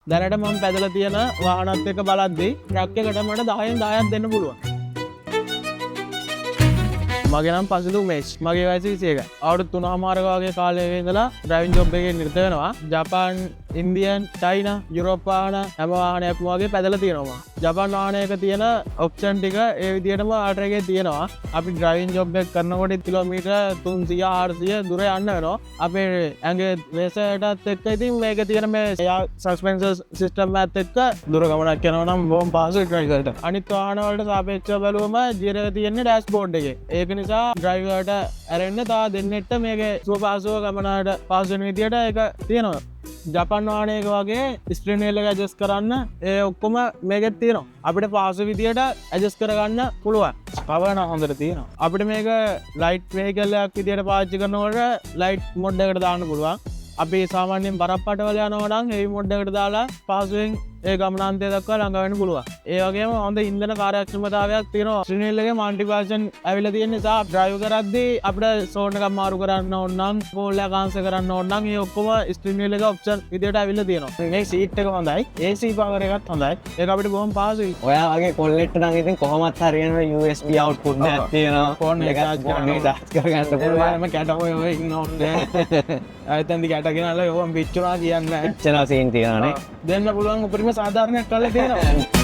දැනට මම පැදලා තියෙන වාහනත් එක්ක බලද්දී ට්‍රක් එකට මට 10න් 10ක් දෙන්න පුළුවන්. මගේ නම් පසිදු උමේෂ්. මගේ වයස 21යි. අවුරුදු 3මාරක වගේ කාලේ ඉඳලා ඩ්‍රයිවිං ජොබ් එකේ නිරත වෙනවා. ජපාන්, ඉන්දියන්, චයිනා, යුරෝප වාහන හැම වාහනයක්ම වගේ පැදලා තියෙනවා. ජපාන් වාහනයක තියෙන ඔප්ෂන් ටික ඒ විදිහටම ආටර් එකේ තියෙනවා. අපි ඩ්‍රයිවිං ජොබ් එක කරනකොට කිලෝමීටර් 300 400 දුර යන්න වෙනවා. අපේ ඇඟේ වේසයටත් එක්ක ඉතින් මේක තියෙන මේ සස්පෙන්ෂන් සිස්ටම් එකත් එක්ක දුර ගමනක් යනවා නම් බොහොම පහසුයි ඩ්‍රයිවර්ට. අනිත් වාහන වලට සාපේක්ෂව බැලුවම ජීරක තියෙන්නේ ඩෑෂ්බෝඩ් එකේ. ඒක නිසා ඩ්‍රයිවර්ට ඇරෙන්න තා දෙන්නෙට මේකේ සුව පහසුව ගමනට පහසු වෙන විදියට ඒක තියෙනවා. ජපාන් වාහනයක වගේ ස්ක්‍රීන් වීල් එක ඇඩ්ජස්ට් කරන්න ඒ ඔක්කොම මේකෙත් තියෙනවා. අපිට පහසු විදියට ඇඩ්ජස්ට් කරගන්න පුළුවන්. පවර් නම් හොඳට තියෙනවා. අපිට මේක ලයිට් වෙහිකල් එකක් විදියට පාවිච්චි කරනකොට ලයිට් මොඩ් එකකට දාන්න පුළුවන්. අපි සාමාන්‍යයෙන් බරක් පාටවල යනවා නම් හෙවි මොඩ් එකකට දාලා පහසුවෙන් ඒ ගමනාන්තය දක්වා ළඟ වෙන්න පුළුවන්. ඒ වගේම හොඳ ඉන්ධන කාර්යක්ෂමතාවයක් තියෙනවා. ස්ක්‍රීන් වීල් එකේ මල්ටි ෆන්ක්ෂන් ඇවිල්ලා තියෙන නිසා ඩ්‍රයිව් කරද්දී අපිට සෝන් එකක් මාරු කරන්න ඕන නම් පෝල් එක කාන්සල් කරන්න ඕන නම් ඒ ඔක්කොම ස්ක්‍රීන් වීල් එක ඔප්ෂන් විදියට ඇවිල්ලා තියෙනවා. මේ සීට් එක හොඳයි. AC පවර් එකත් හොඳයි. ඒක අපිට බොහොම පහසුයි. ඔයා වගේ කොල්ලෙට්ට නම් ඉතින් කොහොමත් හරියන USB output එකක් තියෙනවා. ෆෝන් එක charge කරගන්න පුළුවන්. මම කැට ඔය ඉන්න ඕනේ. ආයෙත් කැට ගෙනල්ලා ඕම් පිච්චුනා කියන්නේ. එච්චර සීන් තියෙනවානේ. දෙන්න පුළුවන් උපරිම සාධාරණයක් කරලා තියෙනවා.